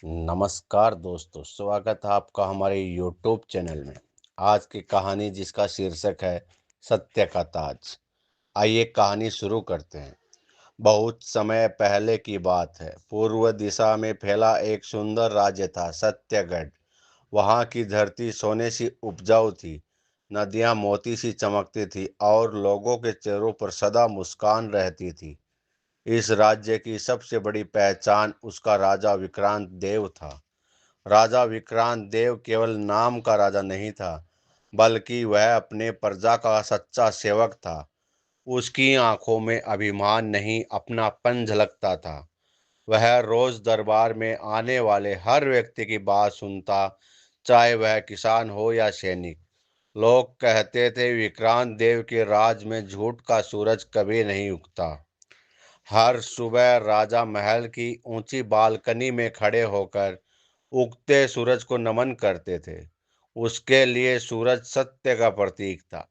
नमस्कार दोस्तों, स्वागत है आपका हमारे यूट्यूब चैनल में। आज की कहानी जिसका शीर्षक है सत्य का ताज। आइए कहानी शुरू करते हैं। बहुत समय पहले की बात है। पूर्व दिशा में फैला एक सुंदर राज्य था, सत्यगढ़। वहाँ की धरती सोने सी उपजाऊ थी, नदियाँ मोती सी चमकती थी और लोगों के चेहरों पर सदा मुस्कान रहती थी। इस राज्य की सबसे बड़ी पहचान उसका राजा विक्रांत देव था। राजा विक्रांत देव केवल नाम का राजा नहीं था, बल्कि वह अपने प्रजा का सच्चा सेवक था। उसकी आंखों में अभिमान नहीं, अपनापन झलकता था। वह रोज दरबार में आने वाले हर व्यक्ति की बात सुनता, चाहे वह किसान हो या सैनिक। लोग कहते थे विक्रांत देव के राज में झूठ का सूरज कभी नहीं उगता। हर सुबह राजा महल की ऊंची बालकनी में खड़े होकर उगते सूरज को नमन करते थे। उसके लिए सूरज सत्य का प्रतीक था,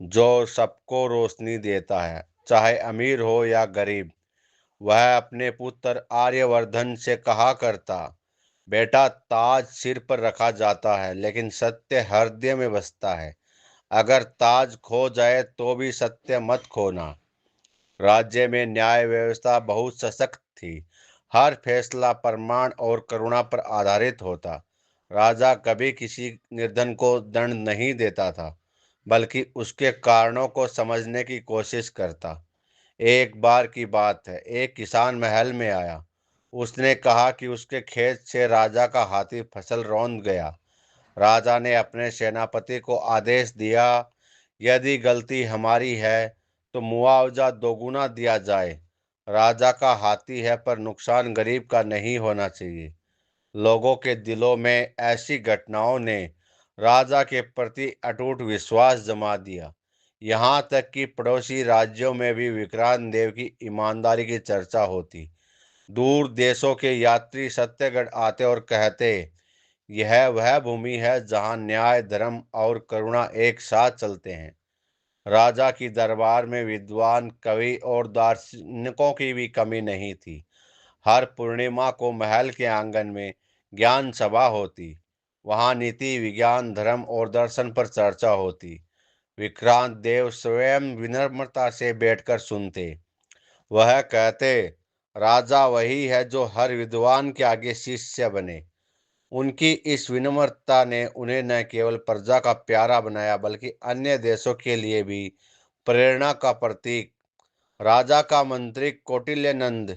जो सबको रोशनी देता है, चाहे अमीर हो या गरीब। वह अपने पुत्र आर्यवर्धन से कहा करता, बेटा, ताज सिर पर रखा जाता है, लेकिन सत्य हृदय में बसता है। अगर ताज खो जाए तो भी सत्य मत खोना। राज्य में न्याय व्यवस्था बहुत सशक्त थी। हर फैसला प्रमाण और करुणा पर आधारित होता। राजा कभी किसी निर्धन को दंड नहीं देता था, बल्कि उसके कारणों को समझने की कोशिश करता। एक बार की बात है, एक किसान महल में आया। उसने कहा कि उसके खेत से राजा का हाथी फसल रौंद गया। राजा ने अपने सेनापति को आदेश दिया, यदि गलती हमारी है तो मुआवजा दोगुना दिया जाए। राजा का हाथी है, पर नुकसान गरीब का नहीं होना चाहिए। लोगों के दिलों में ऐसी घटनाओं ने राजा के प्रति अटूट विश्वास जमा दिया। यहाँ तक कि पड़ोसी राज्यों में भी विक्रांत देव की ईमानदारी की चर्चा होती। दूर देशों के यात्री सत्यगढ़ आते और कहते, यह वह भूमि है जहाँ न्याय, धर्म और करुणा एक साथ चलते हैं। राजा की दरबार में विद्वान, कवि और दार्शनिकों की भी कमी नहीं थी। हर पूर्णिमा को महल के आंगन में ज्ञान सभा होती। वहाँ नीति, विज्ञान, धर्म और दर्शन पर चर्चा होती। विक्रांत देव स्वयं विनम्रता से बैठकर सुनते। वह कहते, राजा वही है जो हर विद्वान के आगे शिष्य बने। उनकी इस विनम्रता ने उन्हें न केवल प्रजा का प्यारा बनाया, बल्कि अन्य देशों के लिए भी प्रेरणा का प्रतीक। राजा का मंत्री कौटिल्य नंद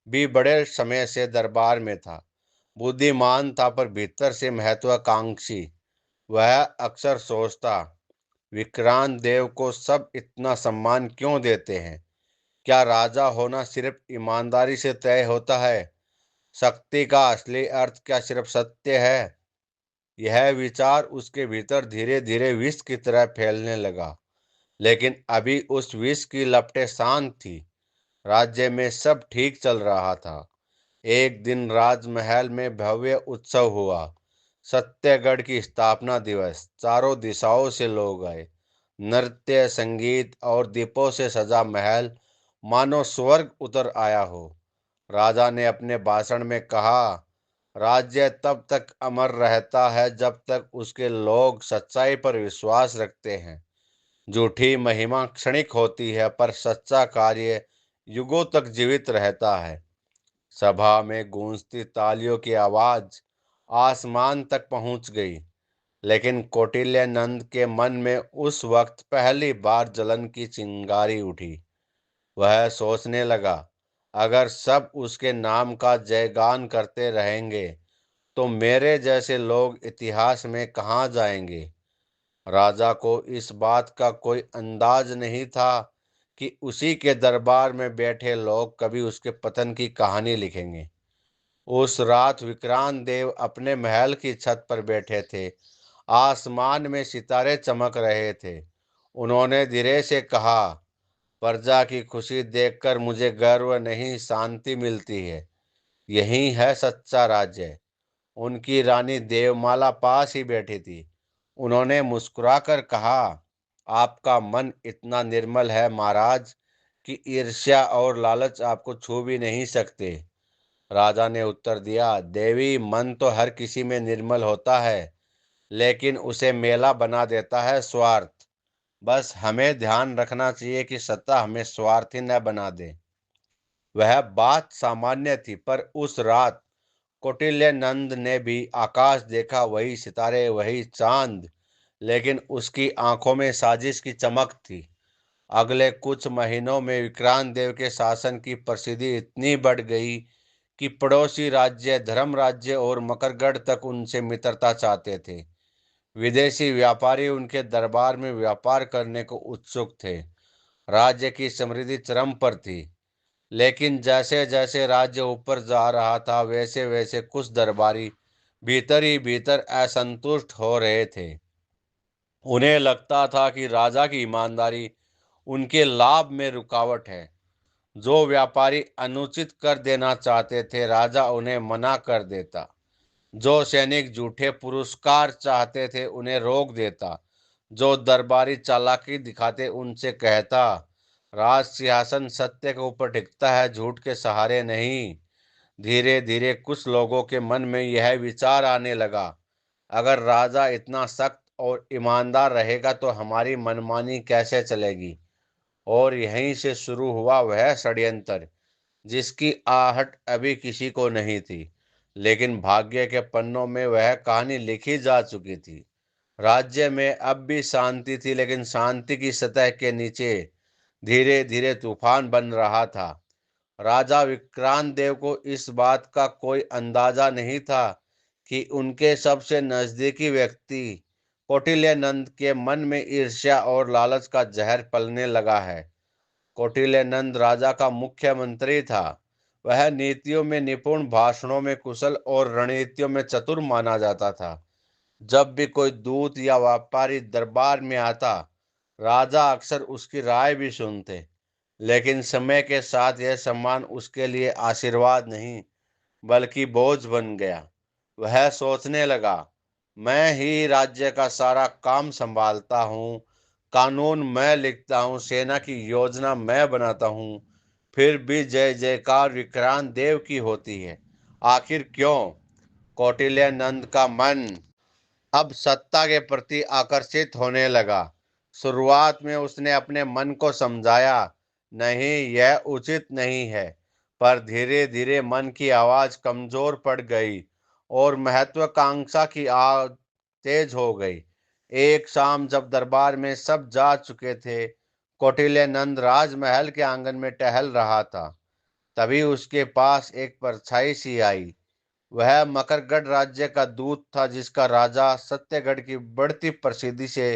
भी बड़े समय से दरबार में था। बुद्धिमान था, पर भीतर से महत्वाकांक्षी। वह अक्सर सोचता, विक्रांत देव को सब इतना सम्मान क्यों देते हैं? क्या राजा होना सिर्फ ईमानदारी से तय होता है? शक्ति का असली अर्थ क्या सिर्फ सत्य है? यह विचार उसके भीतर धीरे धीरे विष की तरह फैलने लगा। लेकिन अभी उस विष की लपटें शांत थी। राज्य में सब ठीक चल रहा था। एक दिन राजमहल में भव्य उत्सव हुआ। सत्यगढ़ की स्थापना दिवस। चारों दिशाओं से लोग आए। नृत्य, संगीत और दीपों से सजा महल मानो स्वर्ग उतर आया हो। राजा ने अपने भाषण में कहा, राज्य तब तक अमर रहता है जब तक उसके लोग सच्चाई पर विश्वास रखते हैं। झूठी महिमा क्षणिक होती है, पर सच्चा कार्य युगों तक जीवित रहता है। सभा में गूंजती तालियों की आवाज आसमान तक पहुंच गई। लेकिन कौटिल्य नंद के मन में उस वक्त पहली बार जलन की चिंगारी उठी। वह सोचने लगा, अगर सब उसके नाम का जयगान करते रहेंगे तो मेरे जैसे लोग इतिहास में कहाँ जाएंगे। राजा को इस बात का कोई अंदाज नहीं था कि उसी के दरबार में बैठे लोग कभी उसके पतन की कहानी लिखेंगे। उस रात विक्रांत देव अपने महल की छत पर बैठे थे। आसमान में सितारे चमक रहे थे। उन्होंने धीरे से कहा, प्रजा की खुशी देखकर मुझे गर्व नहीं, शांति मिलती है। यही है सच्चा राज्य। उनकी रानी देवमाला पास ही बैठी थी। उन्होंने मुस्कुराकर कहा, आपका मन इतना निर्मल है महाराज, कि ईर्ष्या और लालच आपको छू भी नहीं सकते। राजा ने उत्तर दिया, देवी, मन तो हर किसी में निर्मल होता है, लेकिन उसे मेला बना देता है स्वार्थ। बस हमें ध्यान रखना चाहिए कि सत्ता हमें स्वार्थी न बना दे। वह बात सामान्य थी, पर उस रात कौटिल्य नंद ने भी आकाश देखा, वही सितारे, वही चांद, लेकिन उसकी आंखों में साजिश की चमक थी। अगले कुछ महीनों में विक्रांत देव के शासन की प्रसिद्धि इतनी बढ़ गई कि पड़ोसी राज्य धर्म राज्य और मकरगढ़ तक उनसे मित्रता चाहते थे। विदेशी व्यापारी उनके दरबार में व्यापार करने को उत्सुक थे। राज्य की समृद्धि चरम पर थी, लेकिन जैसे जैसे राज्य ऊपर जा रहा था, वैसे वैसे कुछ दरबारी भीतर ही भीतर असंतुष्ट हो रहे थे। उन्हें लगता था कि राजा की ईमानदारी उनके लाभ में रुकावट है। जो व्यापारी अनुचित कर देना चाहते थे, राजा उन्हें मना कर देता। जो सैनिक झूठे पुरस्कार चाहते थे, उन्हें रोक देता। जो दरबारी चालाकी दिखाते, उनसे कहता, राज सिंहासन सत्य के ऊपर टिकता है, झूठ के सहारे नहीं। धीरे धीरे कुछ लोगों के मन में यह विचार आने लगा, अगर राजा इतना सख्त और ईमानदार रहेगा तो हमारी मनमानी कैसे चलेगी। और यहीं से शुरू हुआ वह षड्यंत्र जिसकी आहट अभी किसी को नहीं थी, लेकिन भाग्य के पन्नों में वह कहानी लिखी जा चुकी थी। राज्य में अब भी शांति थी, लेकिन शांति की सतह के नीचे धीरे धीरे तूफान बन रहा था। राजा विक्रांत देव को इस बात का कोई अंदाजा नहीं था कि उनके सबसे नजदीकी व्यक्ति कौटिल्य नंद के मन में ईर्ष्या और लालच का जहर पलने लगा है। कौटिल्य नंद राजा का मुख्यमंत्री था। वह नीतियों में निपुण, भाषणों में कुशल और रणनीतियों में चतुर माना जाता था। जब भी कोई दूत या व्यापारी दरबार में आता, राजा अक्सर उसकी राय भी सुनते। लेकिन समय के साथ यह सम्मान उसके लिए आशीर्वाद नहीं, बल्कि बोझ बन गया। वह सोचने लगा, मैं ही राज्य का सारा काम संभालता हूँ, कानून मैं लिखता हूँ, सेना की योजना मैं बनाता हूँ, फिर भी जय जयकार विक्रांत देव की होती है। आखिर क्यों? कौटिल्य नंद का मन अब सत्ता के प्रति आकर्षित होने लगा। शुरुआत में उसने अपने मन को समझाया, नहीं, यह उचित नहीं है। पर धीरे धीरे मन की आवाज कमजोर पड़ गई और महत्वाकांक्षा की आग तेज हो गई। एक शाम जब दरबार में सब जा चुके थे, कौटिल्य नंद राजमहल के आंगन में टहल रहा था। तभी उसके पास एक परछाई सी आई। वह मकरगढ़ राज्य का दूत था, जिसका राजा सत्यगढ़ की बढ़ती प्रसिद्धि से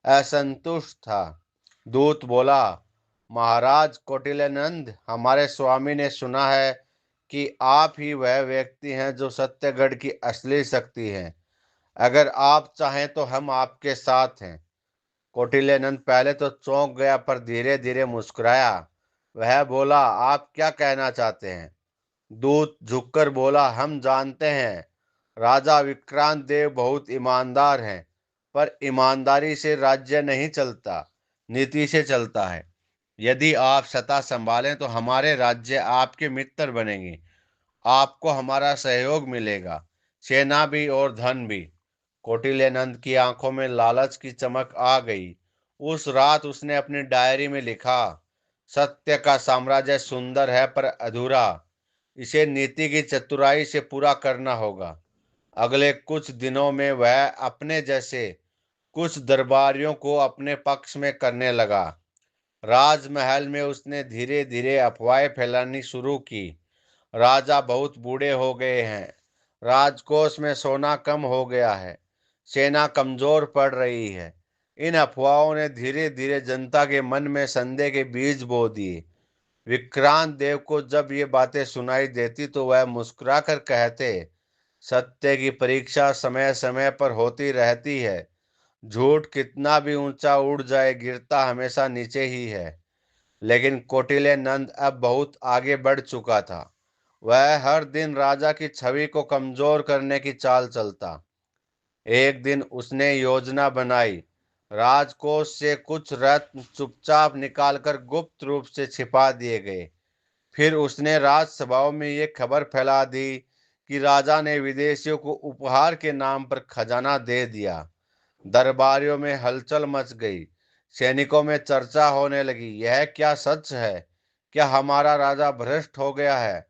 असंतुष्ट था। दूत बोला, महाराज कौटिल्यनंद, हमारे स्वामी ने सुना है कि आप ही वह व्यक्ति हैं जो सत्यगढ़ की असली शक्ति हैं। अगर आप चाहें तो हम आपके साथ हैं। कौटिल्यनंद पहले तो चौंक गया, पर धीरे धीरे मुस्कुराया। वह बोला, आप क्या कहना चाहते हैं? दूत झुककर बोला, हम जानते हैं राजा विक्रांत देव बहुत ईमानदार हैं, पर ईमानदारी से राज्य नहीं चलता, नीति से चलता है। यदि आप सत्ता संभालें तो हमारे राज्य आपके मित्र बनेंगे, आपको हमारा सहयोग मिलेगा, सेना भी और धन भी। कौटिल्यनंद की आंखों में लालच की चमक आ गई। उस रात उसने अपनी डायरी में लिखा, सत्य का साम्राज्य सुंदर है पर अधूरा, इसे नीति की चतुराई से पूरा करना होगा। अगले कुछ दिनों में वह अपने जैसे कुछ दरबारियों को अपने पक्ष में करने लगा। राजमहल में उसने धीरे धीरे अफवाहें फैलानी शुरू की। राजा बहुत बूढ़े हो गए हैं, राजकोष में सोना कम हो गया है, सेना कमजोर पड़ रही है। इन अफवाहों ने धीरे धीरे जनता के मन में संदेह के बीज बो दिए। विक्रांत देव को जब ये बातें सुनाई देती तो वह मुस्कुराकर कहते, सत्य की परीक्षा समय समय पर होती रहती है। झूठ कितना भी ऊंचा उड़ जाए, गिरता हमेशा नीचे ही है। लेकिन कौटिल्य नंद अब बहुत आगे बढ़ चुका था। वह हर दिन राजा की छवि को कमजोर करने की चाल चलता। एक दिन उसने योजना बनाई। राजकोष से कुछ रत्न चुपचाप निकालकर गुप्त रूप से छिपा दिए गए। फिर उसने राजसभाओं में ये खबर फैला दी कि राजा ने विदेशियों को उपहार के नाम पर खजाना दे दिया। दरबारियों में हलचल मच गई। सैनिकों में चर्चा होने लगी, यह क्या सच है? क्या हमारा राजा भ्रष्ट हो गया है?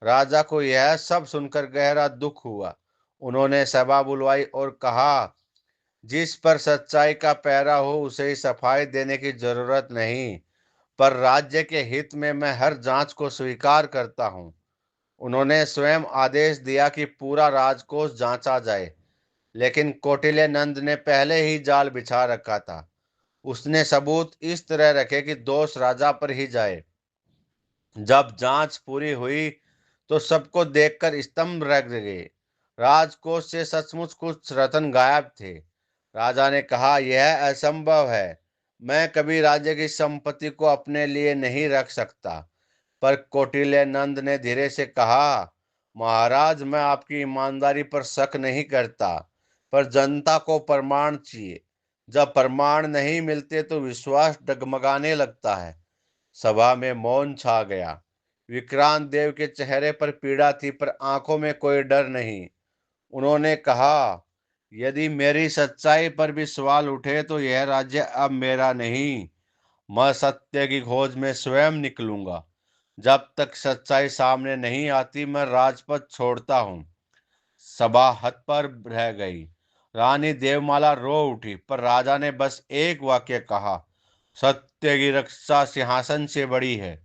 राजा को यह सब सुनकर गहरा दुख हुआ। उन्होंने सभा बुलवाई और कहा, जिस पर सच्चाई का पहरा हो उसे ही सफाई देने की जरूरत नहीं, पर राज्य के हित में मैं हर जांच को स्वीकार करता हूं। उन्होंने स्वयं आदेश दिया कि पूरा राजकोष जांचा जाए, लेकिन कौटिल्य नंद ने पहले ही जाल बिछा रखा था। उसने सबूत इस तरह रखे कि दोष राजा पर ही जाए। जब जांच पूरी हुई तो सबको देखकर स्तंभ रह गए। राजकोष से सचमुच कुछ रत्न गायब थे। राजा ने कहा, यह असंभव है। मैं कभी राज्य की संपत्ति को अपने लिए नहीं रख सकता। पर कौटिल्य नंद ने धीरे से कहा, महाराज, मैं आपकी ईमानदारी पर शक नहीं करता, पर जनता को प्रमाण चाहिए। जब प्रमाण नहीं मिलते तो विश्वास डगमगाने लगता है। सभा में मौन छा गया। विक्रांत देव के चेहरे पर पीड़ा थी, पर आंखों में कोई डर नहीं। उन्होंने कहा, यदि मेरी सच्चाई पर भी सवाल उठे तो यह राज्य अब मेरा नहीं। मैं सत्य की खोज में स्वयं निकलूंगा। जब तक सच्चाई सामने नहीं आती मैं राजपद छोड़ता हूँ। सभा हद पर रह गई। रानी देवमाला रो उठी, पर राजा ने बस एक वाक्य कहा, सत्य की रक्षा सिंहासन से बड़ी है।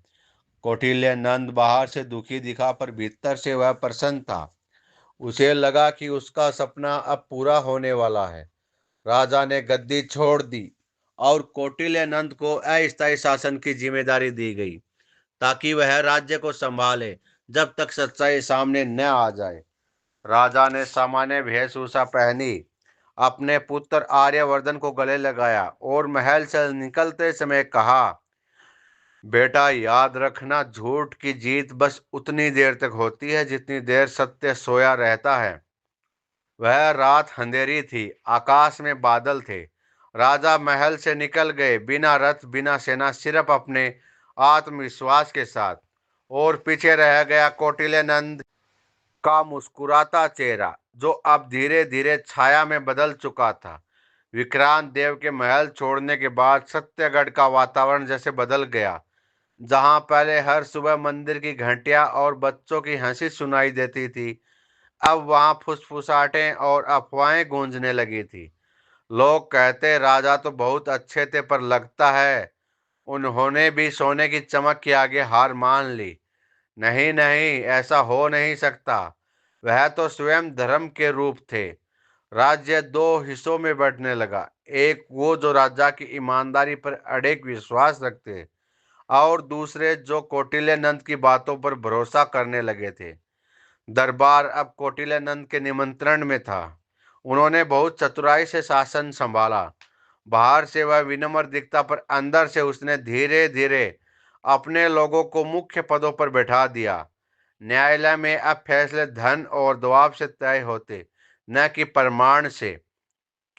कौटिल्य नंद बाहर से दुखी दिखा, पर भीतर से वह प्रसन्न था। उसे लगा कि उसका सपना अब पूरा होने वाला है। राजा ने गद्दी छोड़ दी और कौटिल्य नंद को अस्थायी शासन की जिम्मेदारी दी गई, ताकि वह राज्य को संभाले जब तक सच्चाई सामने न आ जाए। राजा ने सामान्य वेशभूषा पहनी, अपने पुत्र आर्यवर्धन को गले लगाया और महल से निकलते समय कहा, बेटा, याद रखना, झूठ की जीत बस उतनी देर तक होती है जितनी देर सत्य सोया रहता है। वह रात अंधेरी थी, आकाश में बादल थे। राजा महल से निकल गए, बिना रथ बिना सेना, सिर्फ अपने आत्मविश्वास के साथ। और पीछे रह गया कौटिल्य नंद का मुस्कुराता चेहरा, जो अब धीरे धीरे छाया में बदल चुका था। विक्रांत देव के महल छोड़ने के बाद सत्यगढ़ का वातावरण जैसे बदल गया। जहां पहले हर सुबह मंदिर की घंटियां और बच्चों की हंसी सुनाई देती थी, अब वहां फुसफुसाहटें और अफवाहें गूंजने लगी थी। लोग कहते, राजा तो बहुत अच्छे थे, पर लगता है उन्होंने भी सोने की चमक के आगे हार मान ली। नहीं नहीं, ऐसा हो नहीं सकता। वह तो स्वयं धर्म के रूप थे। राज्य दो हिस्सों में बंटने लगा। एक वो जो राजा की ईमानदारी पर अड़िग विश्वास रखते, और दूसरे जो कौटिल्य नंद की बातों पर भरोसा करने लगे थे। दरबार अब कौटिल्य नंद के निमंत्रण में था। उन्होंने बहुत चतुराई से शासन संभाला। बाहर से वह विनम्र दिखता, पर अंदर से उसने धीरे धीरे अपने लोगों को मुख्य पदों पर बैठा दिया। न्यायालय में अब फैसले धन और दबाव से तय होते, न कि प्रमाण से।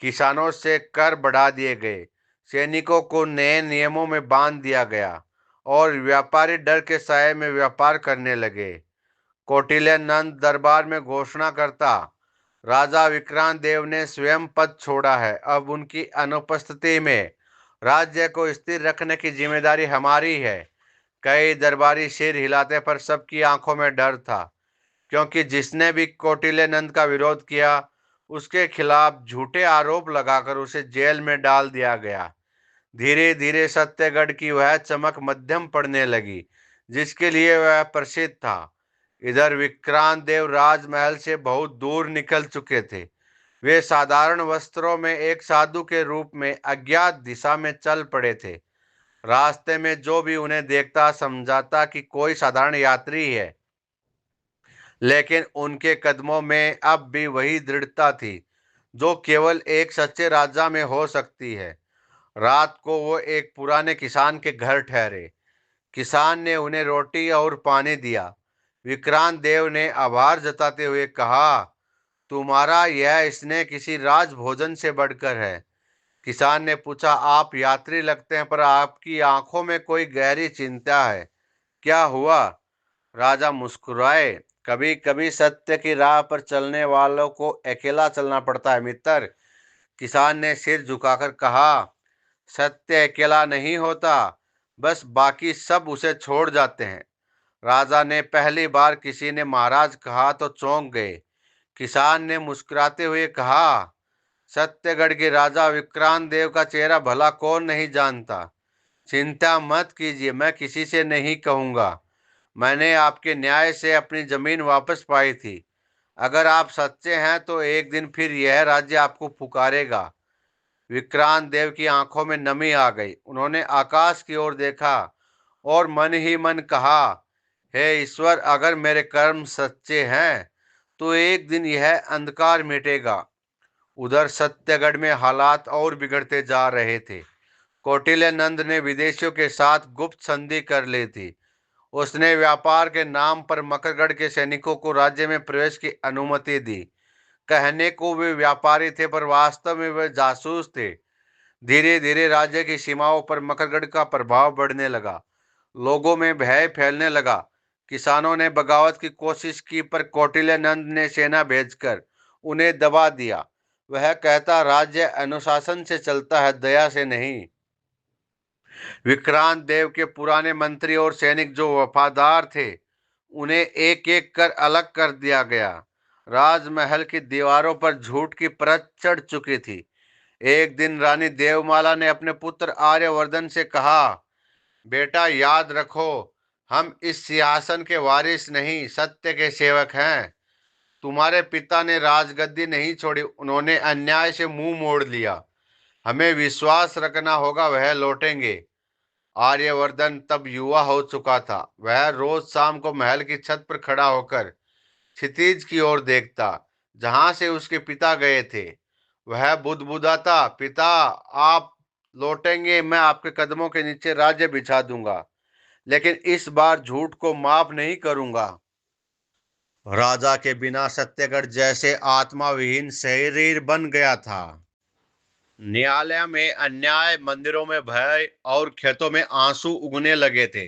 किसानों से कर बढ़ा दिए गए, सैनिकों को नए नियमों में बांध दिया गया, और व्यापारी डर के साये में व्यापार करने लगे। कौटिल्य नंद दरबार में घोषणा करता, राजा विक्रांत देव ने स्वयं पद छोड़ा है। अब उनकी अनुपस्थिति में राज्य को स्थिर रखने की जिम्मेदारी हमारी है। कई दरबारी सिर हिलाते, पर सबकी आंखों में डर था, क्योंकि जिसने भी कौटिल्य नंद का विरोध किया उसके खिलाफ झूठे आरोप लगाकर उसे जेल में डाल दिया गया। धीरे धीरे सत्यगढ़ की वह चमक मध्यम पड़ने लगी जिसके लिए वह प्रसिद्ध था। इधर विक्रांत देव राजमहल से बहुत दूर निकल चुके थे। वे साधारण वस्त्रों में एक साधु के रूप में अज्ञात दिशा में चल पड़े थे। रास्ते में जो भी उन्हें देखता समझाता कि कोई साधारण यात्री है, लेकिन उनके कदमों में अब भी वही दृढ़ता थी जो केवल एक सच्चे राजा में हो सकती है। रात को वो एक पुराने किसान के घर ठहरे। किसान ने उन्हें रोटी और पानी दिया। विक्रांत देव ने आभार जताते हुए कहा, तुम्हारा यह स्नेह किसी राज भोजन से बढ़कर है। किसान ने पूछा, आप यात्री लगते हैं, पर आपकी आंखों में कोई गहरी चिंता है। क्या हुआ? राजा मुस्कुराए। कभी कभी सत्य की राह पर चलने वालों को अकेला चलना पड़ता है मित्र। किसान ने सिर झुकाकर कहा। सत्य अकेला नहीं होता, बस बाकी सब उसे छोड़ जाते हैं। राजा ने पहली बार किसी ने महाराज कहा तो चौंक गए। किसान ने मुस्कुराते हुए कहा, सत्यगढ़ के राजा विक्रांत देव का चेहरा भला कौन नहीं जानता। चिंता मत कीजिए, मैं किसी से नहीं कहूंगा। मैंने आपके न्याय से अपनी जमीन वापस पाई थी। अगर आप सच्चे हैं तो एक दिन फिर यह राज्य आपको पुकारेगा। विक्रांत देव की आंखों में नमी आ गई। उन्होंने आकाश की ओर देखा और मन ही मन कहा, हे ईश्वर, अगर मेरे कर्म सच्चे हैं तो एक दिन यह अंधकार मिटेगा। उधर सत्यगढ़ में हालात और बिगड़ते जा रहे थे। कौटिल्य नंद ने विदेशियों के साथ गुप्त संधि कर ली थी। उसने व्यापार के नाम पर मकरगढ़ के सैनिकों को राज्य में प्रवेश की अनुमति दी। कहने को वे व्यापारी थे, पर वास्तव में वे जासूस थे। धीरे धीरे राज्य की सीमाओं पर मकरगढ़ का प्रभाव बढ़ने लगा। लोगों में भय फैलने लगा। किसानों ने बगावत की कोशिश की, पर कौटिल्य नंद ने सेना भेजकर उन्हें दबा दिया। वह कहता, राज्य अनुशासन से चलता है, दया से नहीं। विक्रांत देव के पुराने मंत्री और सैनिक जो वफादार थे, उन्हें एक एक कर अलग कर दिया गया। राजमहल की दीवारों पर झूठ की परत चढ़ चुकी थी। एक दिन रानी देवमाला ने अपने पुत्र आर्यवर्धन से कहा, बेटा याद रखो, हम इस सिंहासन के वारिस नहीं, सत्य के सेवक हैं। तुम्हारे पिता ने राजगद्दी नहीं छोड़ी, उन्होंने अन्याय से मुंह मोड़ लिया। हमें विश्वास रखना होगा, वह लौटेंगे। आर्यवर्धन तब युवा हो चुका था। वह रोज शाम को महल की छत पर खड़ा होकर क्षितिज की ओर देखता, जहां से उसके पिता गए थे। वह बुदबुदाता, पिता आप लौटेंगे, मैं आपके कदमों के नीचे राज्य बिछा दूंगा, लेकिन इस बार झूठ को माफ नहीं करूंगा। राजा के बिना सत्यगढ़ जैसे आत्मा विहीन शरीर बन गया था। न्यायालय में अन्याय, मंदिरों में भय और खेतों में आंसू उगने लगे थे।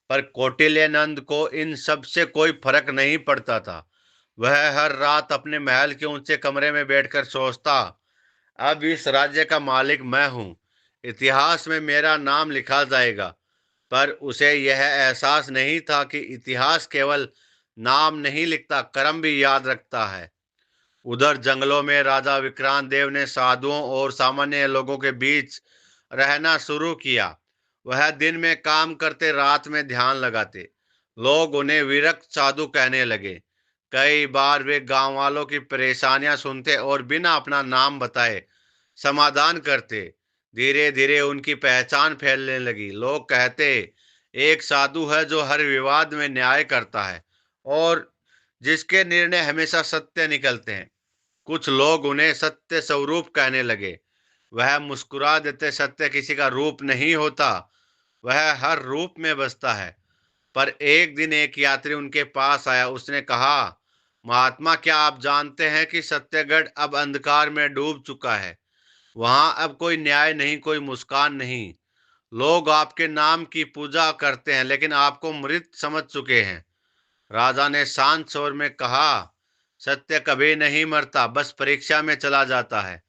पर कौटिल्यनंद को इन सब से कोई फर्क नहीं पड़ता था। वह हर रात अपने महल के ऊंचे कमरे में बैठकर सोचता, अब इस राज्य का मालिक मैं हूँ। इतिहास में मेरा नाम लिखा जाएगा। पर उसे यह एहसास नहीं था कि इतिहास केवल नाम नहीं लिखता, कर्म भी याद रखता है। उधर जंगलों में राजा विक्रांत देव ने साधुओं और सामान्य लोगों के बीच रहना शुरू किया। वह दिन में काम करते, रात में ध्यान लगाते। लोग उन्हें विरक्त साधु कहने लगे। कई बार वे गांव वालों की परेशानियां सुनते और बिना अपना नाम बताए समाधान करते। धीरे धीरे उनकी पहचान फैलने लगी। लोग कहते, एक साधु है जो हर विवाद में न्याय करता है और जिसके निर्णय हमेशा सत्य निकलते हैं। कुछ लोग उन्हें सत्य स्वरूप कहने लगे। वह मुस्कुरा देते, सत्य किसी का रूप नहीं होता, वह हर रूप में बसता है। पर एक दिन एक यात्री उनके पास आया। उसने कहा, महात्मा, क्या आप जानते हैं कि सत्यगढ़ अब अंधकार में डूब चुका है। वहां अब कोई न्याय नहीं, कोई मुस्कान नहीं। लोग आपके नाम की पूजा करते हैं, लेकिन आपको मृत समझ चुके हैं। राजा ने शांत स्वर में कहा, सत्य कभी नहीं मरता, बस परीक्षा में चला जाता है।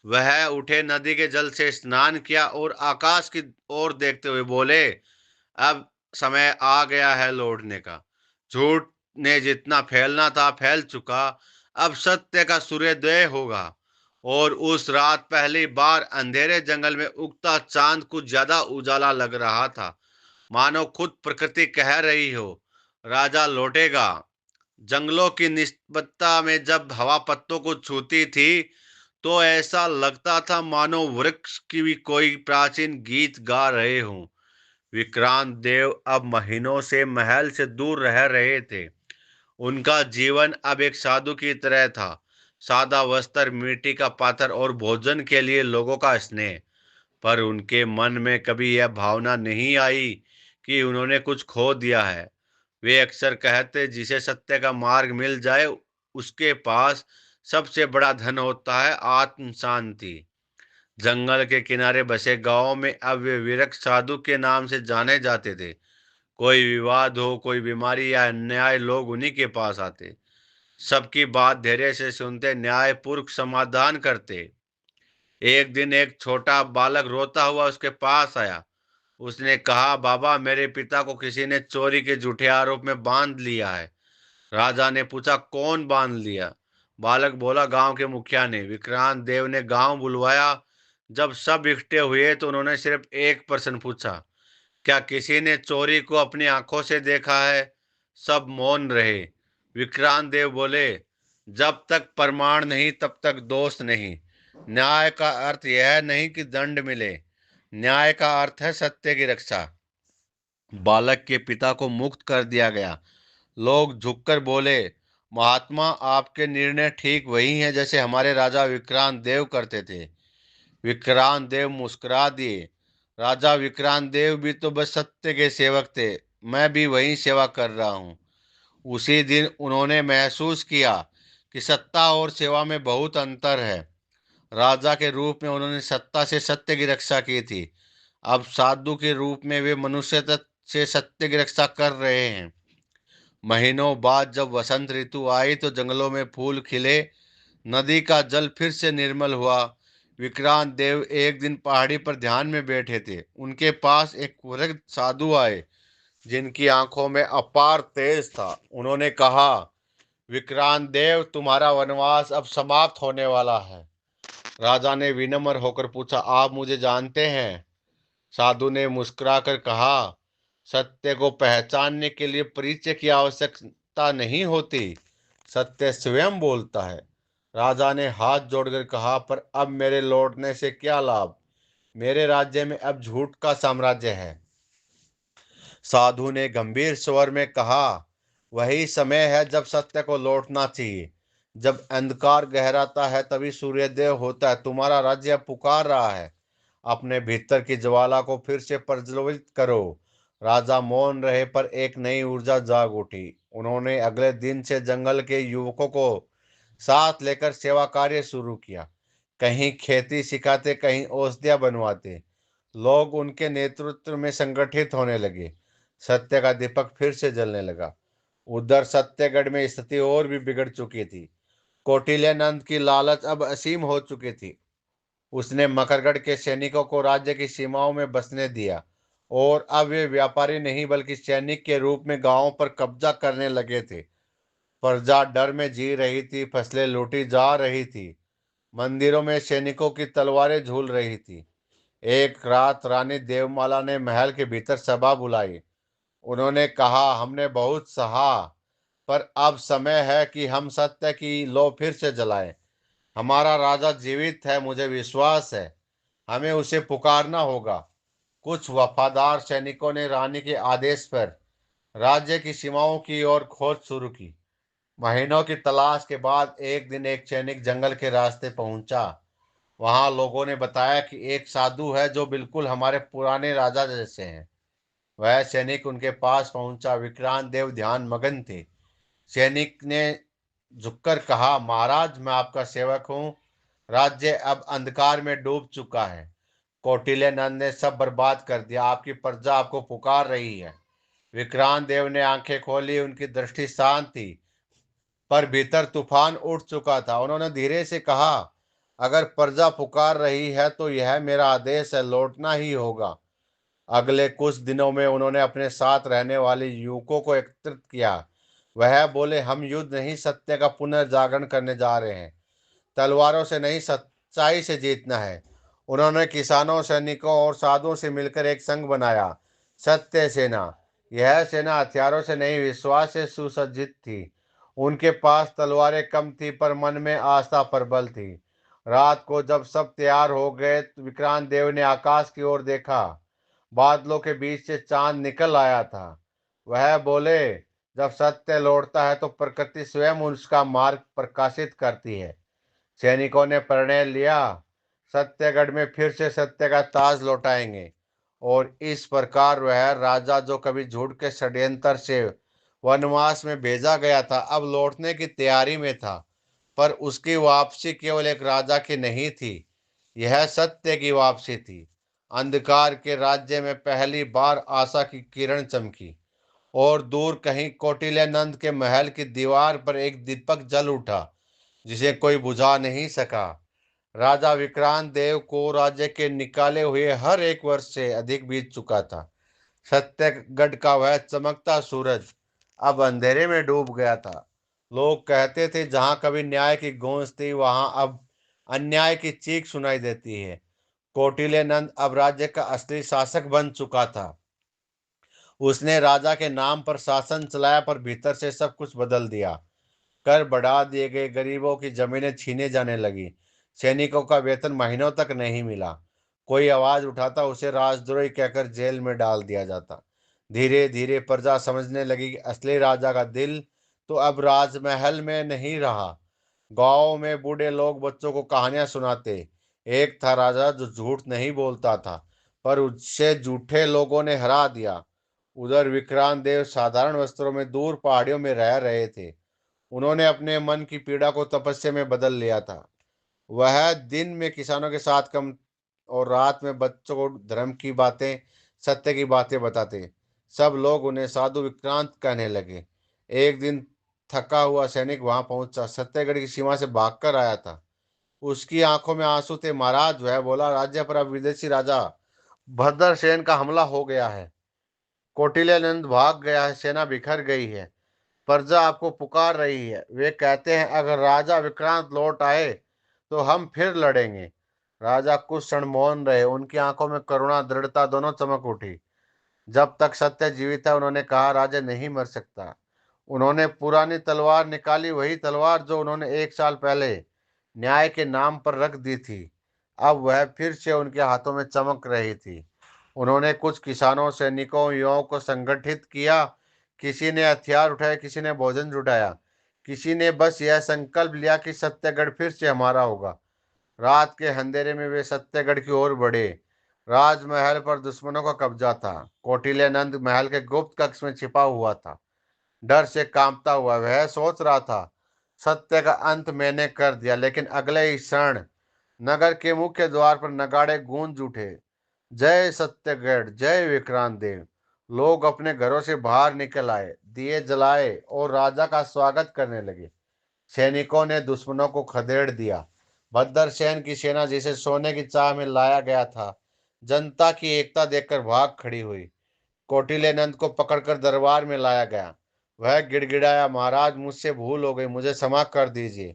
वह उठे, नदी के जल से स्नान किया और आकाश की ओर देखते हुए बोले, अब समय आ गया है लौटने का। झूठ ने जितना फैलना था फैल चुका। अब सत्य का सूर्योदय होगा। और उस रात पहली बार अंधेरे जंगल में उगता चांद कुछ ज्यादा उजाला लग रहा था, मानो खुद प्रकृति कह रही हो, राजा लौटेगा। जंगलों की निस्तब्धता में जब हवा पत्तों को छूती थी, तो ऐसा लगता था मानो वृक्ष की भी कोई प्राचीन गीत गा रहे हों। विक्रांत देव अब महीनों से महल से दूर रह रहे थे। उनका जीवन अब एक साधु की तरह था। सादा वस्त्र, मिट्टी का पात्र और भोजन के लिए लोगों का स्नेह। पर उनके मन में कभी यह भावना नहीं आई कि उन्होंने कुछ खो दिया है। वे अक्सर कहते, जिसे सत्य का मार्ग मिल जाए उसके पास सबसे बड़ा धन होता है आत्म शांति। जंगल के किनारे बसे गांव में अब वे विरक्त साधु के नाम से जाने जाते थे। कोई विवाद हो, कोई बीमारी या अन्याय, लोग उन्हीं के पास आते। सबकी बात धैर्य से सुनते, न्यायपूर्वक समाधान करते। एक दिन एक छोटा बालक रोता हुआ उसके पास आया। उसने कहा, बाबा, मेरे पिता को किसी ने चोरी के झूठे आरोप में बांध लिया है। राजा ने पूछा, कौन बांध लिया? बालक बोला, गांव के मुखिया ने। विक्रांत देव ने गांव बुलवाया। जब सब इकट्ठे हुए तो उन्होंने सिर्फ एक प्रश्न पूछा, क्या किसी ने चोरी को अपनी आंखों से देखा है? सब मौन रहे। विक्रांत देव बोले, जब तक प्रमाण नहीं तब तक दोष नहीं। न्याय का अर्थ यह नहीं कि दंड मिले, न्याय का अर्थ है सत्य की रक्षा। बालक के पिता को मुक्त कर दिया गया। लोग झुककर बोले, महात्मा, आपके निर्णय ठीक वही हैं जैसे हमारे राजा विक्रांत देव करते थे। विक्रांत देव मुस्कुरा दिए। राजा विक्रांत देव भी तो बस सत्य के सेवक थे। मैं भी वही सेवा कर रहा हूँ। उसी दिन उन्होंने महसूस किया कि सत्ता और सेवा में बहुत अंतर है। राजा के रूप में उन्होंने सत्ता से सत्य की रक्षा की थी। अब साधु के रूप में वे मनुष्यता से सत्य की रक्षा कर रहे हैं। महीनों बाद जब वसंत ऋतु आई तो जंगलों में फूल खिले, नदी का जल फिर से निर्मल हुआ। विक्रांत देव एक दिन पहाड़ी पर ध्यान में बैठे थे। उनके पास एक वृद्ध साधु आए जिनकी आंखों में अपार तेज था। उन्होंने कहा, विक्रांत देव, तुम्हारा वनवास अब समाप्त होने वाला है। राजा ने विनम्र होकर पूछा, आप मुझे जानते हैं? साधु ने मुस्कुराकर कहा, सत्य को पहचानने के लिए परिचय की आवश्यकता नहीं होती, सत्य स्वयं बोलता है। राजा ने हाथ जोड़कर कहा, पर अब मेरे लौटने से क्या लाभ? मेरे राज्य में अब झूठ का साम्राज्य है। साधु ने गंभीर स्वर में कहा, वही समय है जब सत्य को लौटना चाहिए। जब अंधकार गहराता है तभी सूर्योदय होता है। तुम्हारा राज्य पुकार रहा है, अपने भीतर की ज्वाला को फिर से प्रज्वलित करो। राजा मौन रहे, पर एक नई ऊर्जा जाग उठी। उन्होंने अगले दिन से जंगल के युवकों को साथ लेकर सेवा कार्य शुरू किया। कहीं खेती सिखाते, कहीं औषधियाँ बनवाते। लोग उनके नेतृत्व में संगठित होने लगे। सत्य का दीपक फिर से जलने लगा। उधर सत्यगढ़ में स्थिति और भी बिगड़ चुकी थी। कौटिल्यनंद की लालच अब असीम हो चुकी थी। उसने मकरगढ़ के सैनिकों को राज्य की सीमाओं में बसने दिया और अब वे व्यापारी नहीं बल्कि सैनिक के रूप में गांवों पर कब्जा करने लगे थे। प्रजा डर में जी रही थी, फसलें लूटी जा रही थी, मंदिरों में सैनिकों की तलवारें झूल रही थी। एक रात रानी देवमाला ने महल के भीतर सभा बुलाई। उन्होंने कहा, हमने बहुत सहा, पर अब समय है कि हम सत्य की लौ फिर से जलाएं। हमारा राजा जीवित है, मुझे विश्वास है। हमें उसे पुकारना होगा। कुछ वफादार सैनिकों ने रानी के आदेश पर राज्य की सीमाओं की ओर खोज शुरू की। महीनों की तलाश के बाद एक दिन एक सैनिक जंगल के रास्ते पहुंचा। वहां लोगों ने बताया कि एक साधु है जो बिल्कुल हमारे पुराने राजा जैसे हैं। वह सैनिक उनके पास पहुंचा। विक्रांत देव ध्यान मगन थे। सैनिक ने झुककर कहा, महाराज, मैं आपका सेवक हूँ। राज्य अब अंधकार में डूब चुका है। कौटिल्य नंद ने सब बर्बाद कर दिया। आपकी प्रजा आपको पुकार रही है। विक्रांत देव ने आंखें खोली। उनकी दृष्टि शांत थी, पर भीतर तूफान उठ चुका था। उन्होंने धीरे से कहा, अगर प्रजा पुकार रही है तो यह मेरा आदेश है, लौटना ही होगा। अगले कुछ दिनों में उन्होंने अपने साथ रहने वाले युवकों को एकत्रित किया। वह बोले, हम युद्ध नहीं, सत्य का पुनर्जागरण करने जा रहे हैं। तलवारों से नहीं, सच्चाई से जीतना है। उन्होंने किसानों, सैनिकों और साधुओं से मिलकर एक संघ बनाया, सत्य सेना। यह सेना हथियारों से नहीं, विश्वास से सुसज्जित थी। उनके पास तलवारें कम थी, पर मन में आस्था प्रबल थी। रात को जब सब तैयार हो गए तो विक्रांत देव ने आकाश की ओर देखा। बादलों के बीच से चांद निकल आया था। वह बोले, जब सत्य लौटता है तो प्रकृति स्वयं उसका मार्ग प्रकाशित करती है। सैनिकों ने प्रणय लिया, सत्यगढ़ में फिर से सत्य का ताज लौटाएंगे। और इस प्रकार वह राजा जो कभी झूठ के षड्यंत्र से वनवास में भेजा गया था, अब लौटने की तैयारी में था। पर उसकी वापसी केवल एक राजा की नहीं थी, यह सत्य की वापसी थी। अंधकार के राज्य में पहली बार आशा की किरण चमकी। और दूर कहीं कौटिल्य नंद के महल की दीवार पर एक दीपक जल उठा, जिसे कोई बुझा नहीं सका। राजा विक्रांत देव को राज्य के निकाले हुए हर एक वर्ष से अधिक बीत चुका था। सत्यगढ़ का वह चमकता सूरज अब अंधेरे में डूब गया था। लोग कहते थे, जहां कभी न्याय की गूंज थी वहां अब अन्याय की चीख सुनाई देती है। कौटिल्य नंद अब राज्य का असली शासक बन चुका था। उसने राजा के नाम पर शासन चलाया, पर भीतर से सब कुछ बदल दिया। कर बढ़ा दिए गए, गरीबों की जमीनें छीने जाने लगी, सैनिकों का वेतन महीनों तक नहीं मिला। कोई आवाज उठाता उसे राजद्रोही कहकर जेल में डाल दिया जाता। धीरे धीरे प्रजा समझने लगी कि असली राजा का दिल तो अब राजमहल में नहीं रहा। गांव में बूढ़े लोग बच्चों को कहानियां सुनाते। एक था राजा जो झूठ नहीं बोलता था, पर उससे झूठे लोगों ने हरा दिया। उधर विक्रांत देव साधारण वस्त्रों में दूर पहाड़ियों में रह रहे थे। उन्होंने अपने मन की पीड़ा को तपस्या में बदल लिया था। वह दिन में किसानों के साथ कम और रात में बच्चों को धर्म की बातें, सत्य की बातें बताते। सब लोग उन्हें साधु विक्रांत कहने लगे। एक दिन थका हुआ सैनिक वहां पहुंचा, सत्तेगढ़ की सीमा से भागकर आया था। उसकी आंखों में आंसू थे। महाराज, वह बोला, राज्य पर अब विदेशी राजा भद्रसेन का हमला हो गया है। कौटिल्य नंद भाग गया है, सेना बिखर गई है। प्रजा आपको पुकार रही है। वे कहते हैं, अगर राजा विक्रांत लौट आए तो हम फिर लड़ेंगे। राजा कुछ क्षण मौन रहे। उनकी आंखों में करुणा दृढ़ता दोनों चमक उठी। जब तक सत्य जीवित है, उन्होंने कहा, राजा नहीं मर सकता। उन्होंने पुरानी तलवार निकाली, वही तलवार जो उन्होंने 1 साल पहले न्याय के नाम पर रख दी थी। अब वह फिर से उनके हाथों में चमक रही थी। उन्होंने कुछ किसानों, सैनिकों, युवाओं को संगठित किया। किसी ने हथियार उठाए, किसी ने भोजन जुटाया, किसी ने बस यह संकल्प लिया कि सत्यगढ़ फिर से हमारा होगा। रात के अंधेरे में वे सत्यगढ़ की ओर बढ़े। राजमहल पर दुश्मनों का कब्जा था। कौटिल्य नंद महल के गुप्त कक्ष में छिपा हुआ था, डर से कांपता हुआ। वह सोच रहा था, सत्य का अंत मैंने कर दिया। लेकिन अगले ही क्षण नगर के मुख्य द्वार पर नगाड़े गूंज उठे। जय सत्यगढ़, जय विक्रांत देव। लोग अपने घरों से बाहर निकल आए, दिए जलाए और राजा का स्वागत करने लगे। सैनिकों ने दुश्मनों को खदेड़ दिया। भद्रसेन की सेना जिसे सोने की चाह में लाया गया था, जनता की एकता देखकर भाग खड़ी हुई। कौटिल्य नंद को पकड़कर दरबार में लाया गया। वह गिड़गिड़ाया, महाराज, मुझसे भूल हो गई, मुझे क्षमा कर दीजिए।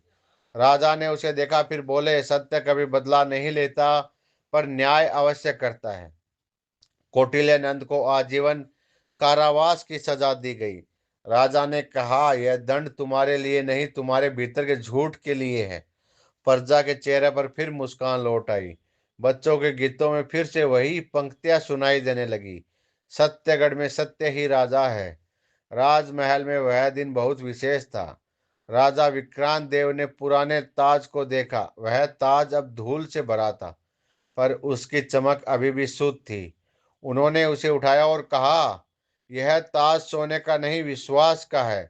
राजा ने उसे देखा, फिर बोले, सत्य कभी बदला नहीं लेता, पर न्याय अवश्य करता है। कौटिल्य नंद को आजीवन कारावास की सजा दी गई। राजा ने कहा, यह दंड तुम्हारे लिए नहीं, तुम्हारे भीतर के झूठ के लिए है। प्रजा के चेहरे पर फिर मुस्कान लौट आई। बच्चों के गीतों में फिर से वही पंक्तियां सुनाई देने लगी। सत्यगढ़ में सत्य ही राजा है। राजमहल में वह दिन बहुत विशेष था। राजा विक्रांत देव ने पुराने ताज को देखा। वह ताज अब धूल से भरा था, पर उसकी चमक अभी भी शुद्ध थी। उन्होंने उसे उठाया और कहा, यह ताज सोने का नहीं, विश्वास का है।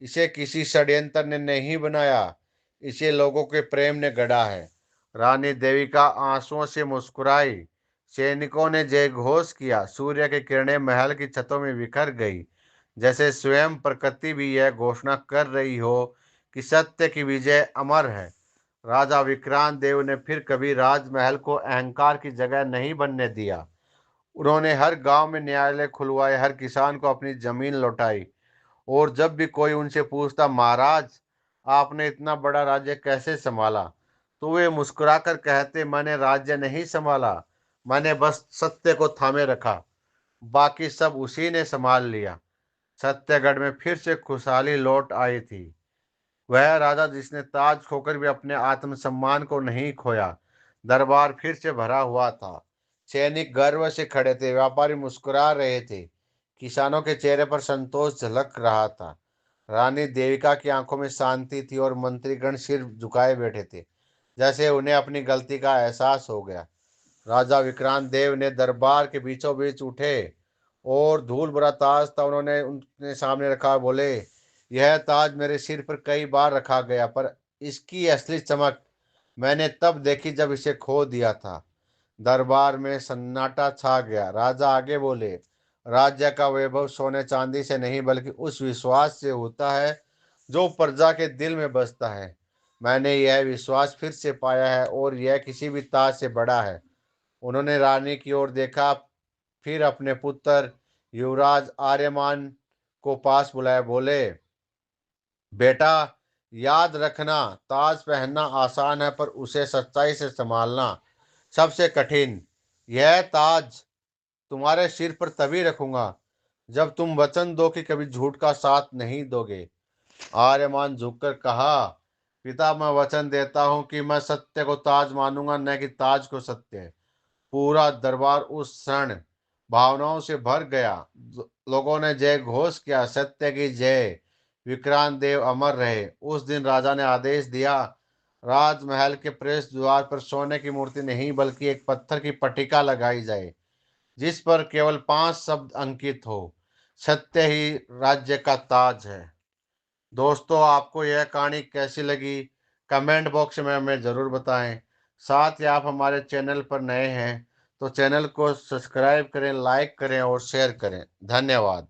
इसे किसी षड्यंत्र ने नहीं बनाया, इसे लोगों के प्रेम ने गढ़ा है। रानी देविका आंसुओं से मुस्कुराई। सैनिकों ने जय घोष किया। सूर्य की किरणें महल की छतों में बिखर गई, जैसे स्वयं प्रकृति भी यह घोषणा कर रही हो कि सत्य की विजय अमर है। राजा विक्रांत देव ने फिर कभी राजमहल को अहंकार की जगह नहीं बनने दिया। उन्होंने हर गांव में न्यायालय खुलवाए, हर किसान को अपनी जमीन लौटाई। और जब भी कोई उनसे पूछता, महाराज, आपने इतना बड़ा राज्य कैसे संभाला, तो वे मुस्कुराकर कहते, मैंने राज्य नहीं संभाला, मैंने बस सत्य को थामे रखा, बाकी सब उसी ने संभाल लिया। सत्यगढ़ में फिर से खुशहाली लौट आई थी। वह राजा जिसने ताज खोकर भी अपने आत्मसम्मान को नहीं खोया। दरबार फिर से भरा हुआ था। सैनिक गर्व से खड़े थे, व्यापारी मुस्कुरा रहे थे, किसानों के चेहरे पर संतोष झलक रहा था। रानी देविका की आंखों में शांति थी और मंत्रीगण सिर झुकाए बैठे थे, जैसे उन्हें अपनी गलती का एहसास हो गया। राजा विक्रांत देव ने दरबार के बीचों बीच उठे और धूल भरा ताज था उन्होंने उनके सामने रखा। बोले, यह ताज मेरे सिर पर कई बार रखा गया, पर इसकी असली चमक मैंने तब देखी जब इसे खो दिया था। दरबार में सन्नाटा छा गया। राजा आगे बोले, राज्य का वैभव सोने चांदी से नहीं बल्कि उस विश्वास से होता है जो प्रजा के दिल में बसता है। मैंने यह विश्वास फिर से पाया है और यह किसी भी ताज से बड़ा है। उन्होंने रानी की ओर देखा, फिर अपने पुत्र युवराज आर्यमान को पास बुलाया। बोले, बेटा, याद रखना, ताज पहनना आसान है पर उसे सच्चाई से संभालना सबसे कठिन। यह ताज तुम्हारे सिर पर तभी रखूंगा जब तुम वचन दो कि कभी झूठ का साथ नहीं दोगे। आर्यमान झुककर कहा, पिता, मैं वचन देता हूं कि मैं सत्य को ताज मानूंगा, न कि ताज को सत्य। पूरा दरबार उस क्षण भावनाओं से भर गया। लोगों ने जय घोष किया, सत्य की जय, विक्रांत देव अमर रहे। उस दिन राजा ने आदेश दिया, राजमहल के प्रवेश द्वार पर सोने की मूर्ति नहीं बल्कि एक पत्थर की पट्टिका लगाई जाए, जिस पर केवल 5 शब्द अंकित हो, सत्य ही राज्य का ताज है। दोस्तों, आपको यह कहानी कैसी लगी कमेंट बॉक्स में हमें ज़रूर बताएं। साथ ही आप हमारे चैनल पर नए हैं तो चैनल को सब्सक्राइब करें, लाइक करें और शेयर करें। धन्यवाद।